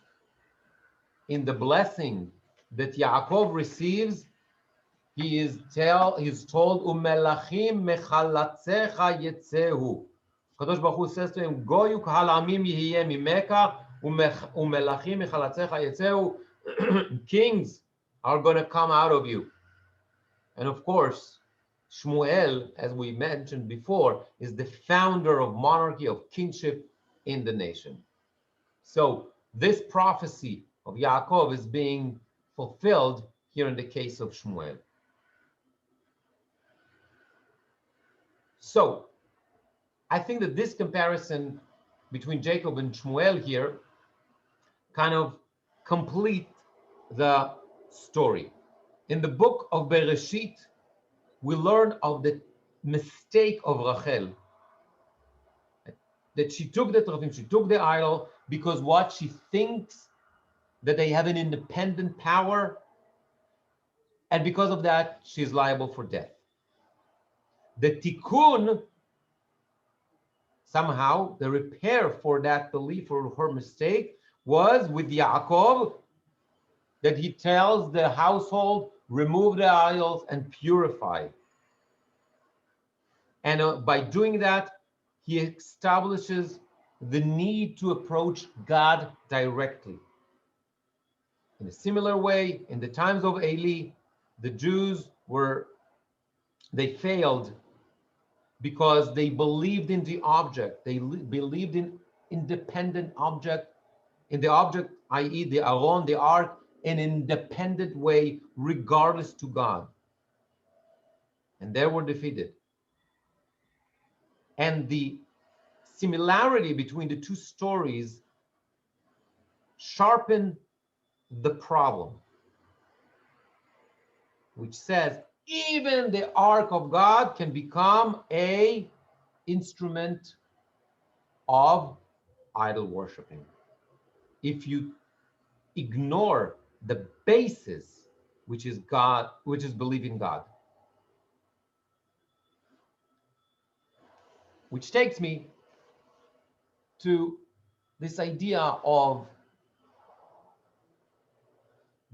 in the blessing that Yaakov receives. He's told, Umelachim mechalatzecha yetzehu. Kadosh Baruch Hu says to him, Goyu kahal amim yihiyeh mimeka, umelachim mechalatzecha yetzehu. Kings are going to come out of you. And of course, Shmuel, as we mentioned before, is the founder of monarchy, of kingship in the nation. So this prophecy of Yaakov is being fulfilled here in the case of Shmuel. So I think that this comparison between Jacob and Shmuel here kind of complete the story. In the book of Bereshit, we learn of the mistake of Rachel, that she took the teraphim, she took the idol, because what she thinks that they have an independent power, and because of that, she's liable for death. The tikkun, somehow, the repair for that belief or her mistake was with Yaakov, that he tells the household, remove the idols and purify. And by doing that, he establishes the need to approach God directly. In a similar way, in the times of Eli, the Jews they failed because they believed in the object. They believed in independent object, in the object, i.e. the Aron, the ark, in an independent way, regardless to God. And they were defeated. And the similarity between the two stories sharpen the problem, which says even the ark of God can become an instrument of idol worshiping if you ignore the basis, which is God, which is believing God. Which takes me to this idea of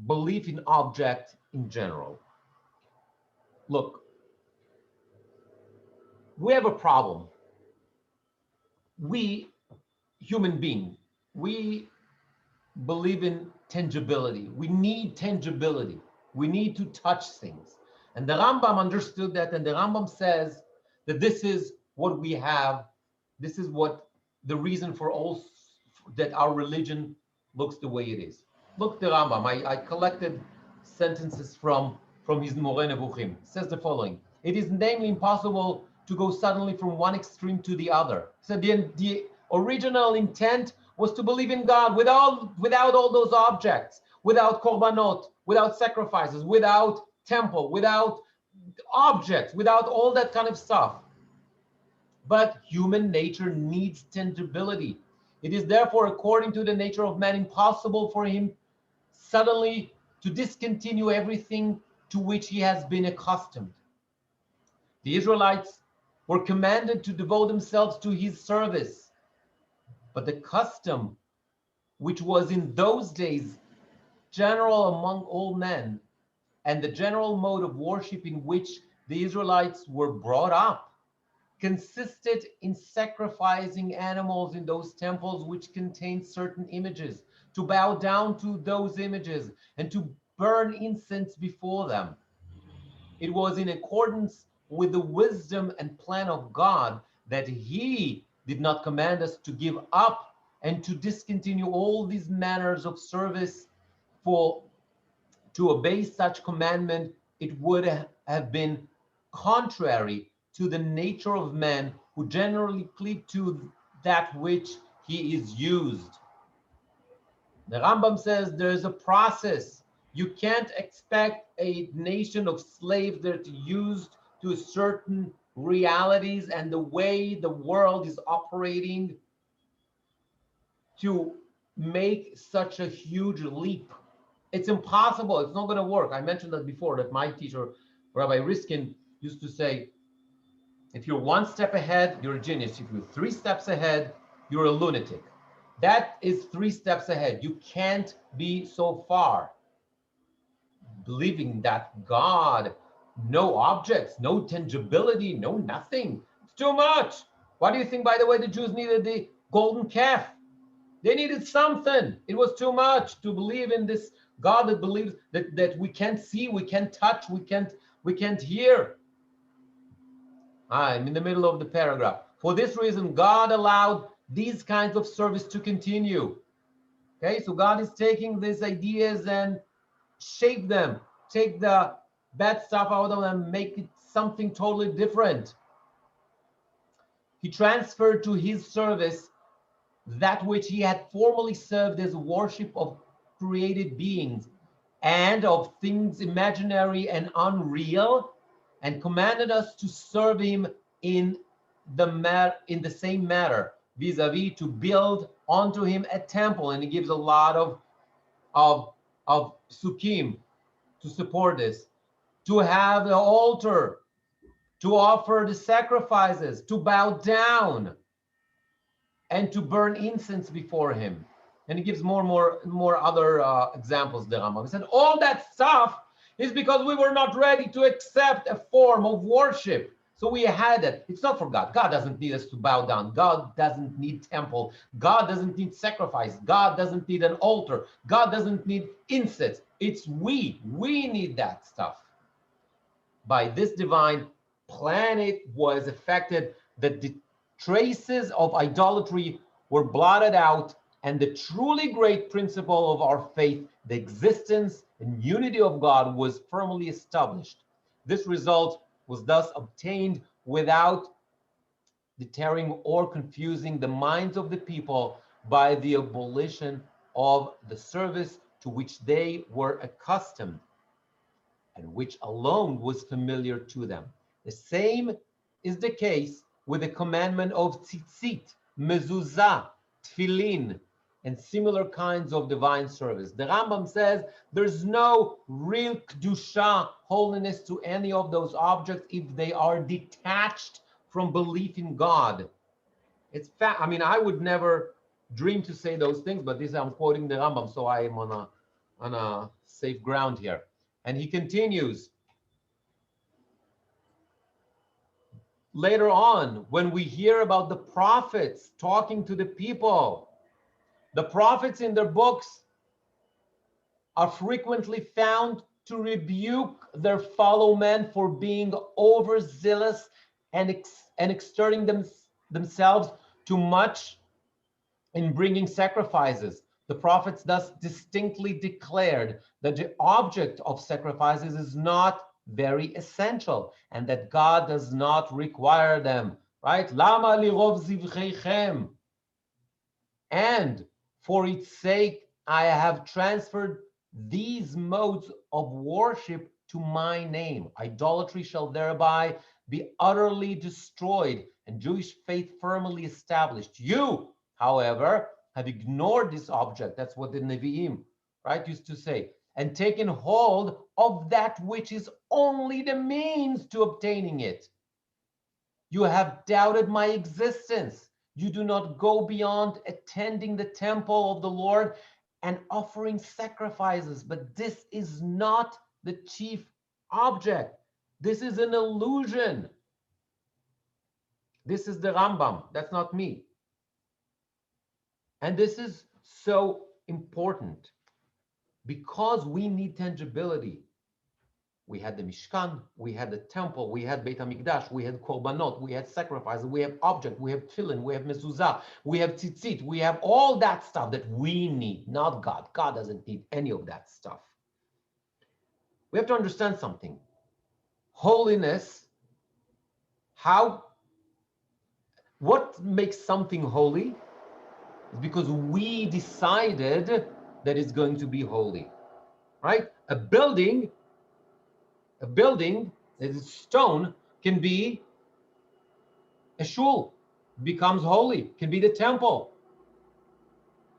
belief in object in general. Look, we have a problem. We, human beings, we believe in tangibility. We need tangibility. We need to touch things. And the Rambam understood that, and the Rambam says that this is what we have. This is what the reason for all that our religion looks the way it is. Look, the Rambam, I collected sentences from his Moreh Nevuchim. It says the following: it is namely impossible to go suddenly from one extreme to the other. So the original intent was to believe in God without all those objects, without korbanot, without sacrifices, without temple, without objects, without all that kind of stuff. But human nature needs tangibility. It is therefore, according to the nature of man, impossible for him suddenly to discontinue everything to which he has been accustomed. The Israelites were commanded to devote themselves to his service, but the custom, which was in those days general among all men, and the general mode of worship in which the Israelites were brought up, consisted in sacrificing animals in those temples which contained certain images, to bow down to those images and to burn incense before them. It was in accordance with the wisdom and plan of God that he did not command us to give up and to discontinue all these manners of service, for to obey such commandment, it would have been contrary to the nature of man, who generally cleave to that which he is used. The Rambam says there's a process. You can't expect a nation of slaves that are used to certain realities and the way the world is operating to make such a huge leap. It's impossible. It's not going to work. I mentioned that before, that my teacher, Rabbi Riskin, used to say, if you're one step ahead, you're a genius. If you're 3 steps ahead, you're a lunatic. That is 3 steps ahead. You can't be so far. Believing that God, no objects, no tangibility, no nothing. It's too much. Why do you think, by the way, the Jews needed the golden calf? They needed something. It was too much to believe in this God that believes that we can't see, we can't touch, we can't hear. I'm in the middle of the paragraph. For this reason, God allowed these kinds of service to continue. Okay, so God is taking these ideas and shape them, take the bad stuff out of them, make it something totally different. He transferred to his service that which he had formerly served as worship of created beings and of things imaginary and unreal, and commanded us to serve him in the same matter, vis-a-vis to build onto him a temple. And he gives a lot of psukim to support this, to have the altar, to offer the sacrifices, to bow down, and to burn incense before him. And he gives more other examples, the Rambam. He said all that stuff is because we were not ready to accept a form of worship. So we had it. It's not for God. God doesn't need us to bow down. God doesn't need temple. God doesn't need sacrifice. God doesn't need an altar. God doesn't need incense. It's we. We need that stuff. By this divine plan, it was affected that the traces of idolatry were blotted out, and the truly great principle of our faith, the existence and unity of God, was firmly established. This result was thus obtained without deterring or confusing the minds of the people by the abolition of the service to which they were accustomed and which alone was familiar to them. The same is the case with the commandment of tzitzit, mezuzah, tefillin, and similar kinds of divine service. The Rambam says there's no real kedusha, holiness, to any of those objects if they are detached from belief in God. It's fact. I mean, I would never dream to say those things, but this I'm quoting the Rambam, so I am on a safe ground here. And he continues, later on, when we hear about the prophets talking to the people, the prophets in their books are frequently found to rebuke their fellow men for being overzealous and exerting themselves too much in bringing sacrifices. The prophets thus distinctly declared that the object of sacrifices is not very essential and that God does not require them, right? Lama lirov zivcheichem. And for its sake, I have transferred these modes of worship to my name. Idolatry shall thereby be utterly destroyed and Jewish faith firmly established. You, however, have ignored this object. That's what the Nevi'im, right, used to say, and taken hold of that which is only the means to obtaining it. You have doubted my existence. You do not go beyond attending the temple of the Lord and offering sacrifices, but this is not the chief object. This is an illusion. This is the Rambam. That's not me. And this is so important because we need tangibility. We had the Mishkan, we had the temple, we had Beit HaMikdash, we had Korbanot, we had sacrifices, we have object, we have tefillin, we have mezuzah, we have tzitzit, we have all that stuff that we need, not God. God doesn't need any of that stuff. We have to understand something. Holiness, what makes something holy is because we decided that it's going to be holy, right? A building that is stone can be a shul, becomes holy, can be the temple.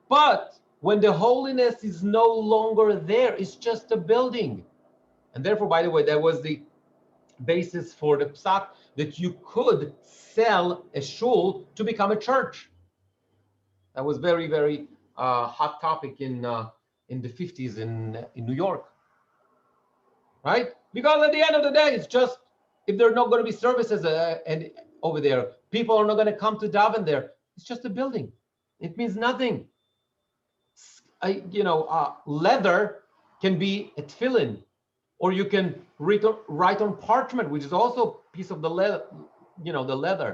But when the holiness is no longer there, it's just a building. And therefore, by the way, that was the basis for the psak that you could sell a shul to become a church. That was very, very hot topic in the 50s in New York, right? Because at the end of the day, it's just, if there are not going to be services and over there, people are not going to come to daven there. It's just a building. It means nothing. Leather can be a tefillin, or you can write on parchment, which is also a piece of the leather, the leather.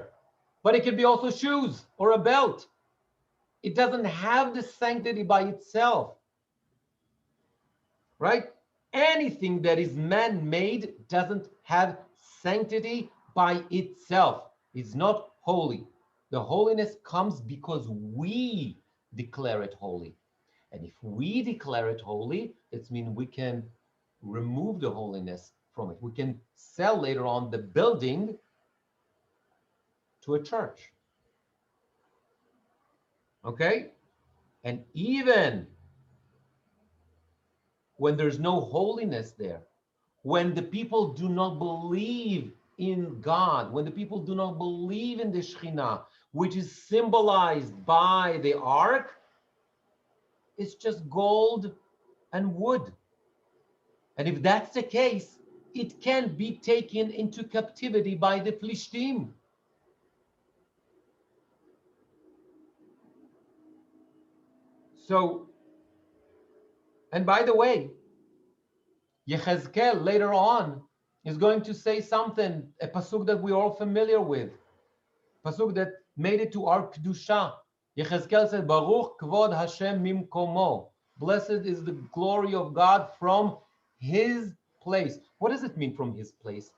But it can be also shoes or a belt. It doesn't have the sanctity by itself, right? Anything that is man-made doesn't have sanctity by itself. It's not holy. The holiness comes because we declare it holy. And if we declare it holy, it means we can remove the holiness from it. We can sell later on the building to a church. Okay? And even when there's no holiness there, when the people do not believe in God, when the people do not believe in the Shekhinah, which is symbolized by the ark, it's just gold and wood. And if that's the case, it can be taken into captivity by the Plishtim. So, and by the way, Yechezkel later on is going to say something, a pasuk that we're all familiar with, pasuk that made it to our Kedusha. Yechezkel said, Baruch Kvod Hashem Mimkomo. Blessed is the glory of God from his place. What does it mean from his place?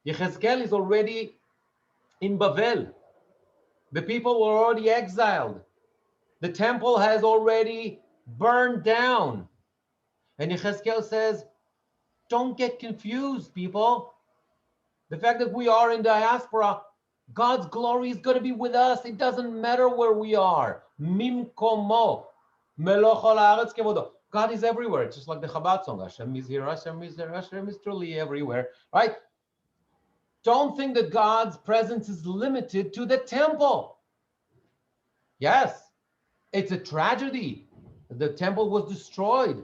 Yechezkel is already in Bavel. The people were already exiled. The temple has already burned down. And Yechezkel says, don't get confused, people. The fact that we are in diaspora, God's glory is going to be with us. It doesn't matter where we are. Mimkomo, meloch ol haaretz kevodo. God is everywhere. It's just like the Chabad song. Hashem is here, Hashem is there, Hashem is truly everywhere, right? Don't think that God's presence is limited to the temple. Yes, it's a tragedy. The temple was destroyed.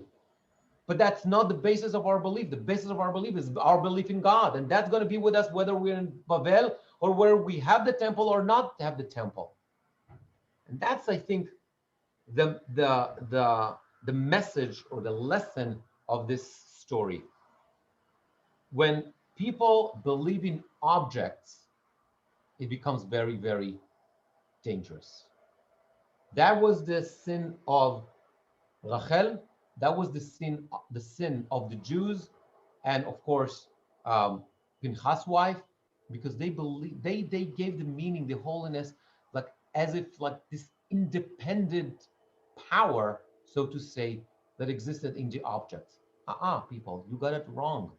But that's not the basis of our belief. The basis of our belief is our belief in God. And that's going to be with us whether we're in Bavel or where we have the temple or not have the temple. And that's, I think, the message or the lesson of this story. When people believe in objects, it becomes very, very dangerous. That was the sin of Rachel. That was the sin of the Jews, and of course, Pinchas' wife, because they gave the meaning, the holiness, like as if like this independent power, so to say, that existed in the objects. People, you got it wrong.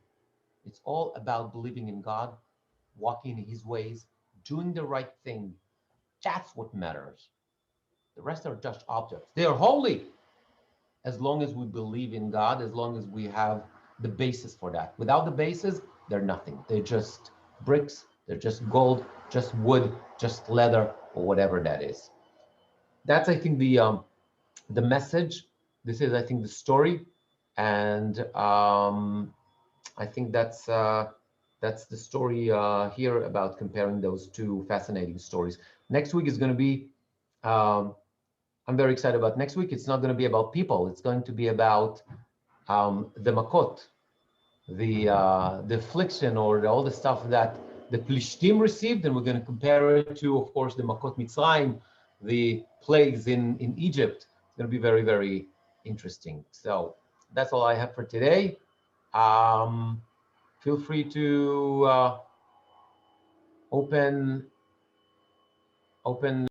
It's all about believing in God, walking in His ways, doing the right thing. That's what matters. The rest are just objects. They are holy, as long as we believe in God, as long as we have the basis for that. Without the basis, they're nothing. They're just bricks, they're just gold, just wood, just leather, or whatever that is. That's, I think, the message. This is, I think, the story. And I think that's the story here about comparing those two fascinating stories. Next week is going to be I'm very excited about next week. It's not going to be about people. It's going to be about the makot, the affliction, or all the stuff that the Plishtim received, and we're going to compare it to, of course, the makot Mitzrayim, the plagues in Egypt. It's going to be very, very interesting. So that's all I have for today. Feel free to open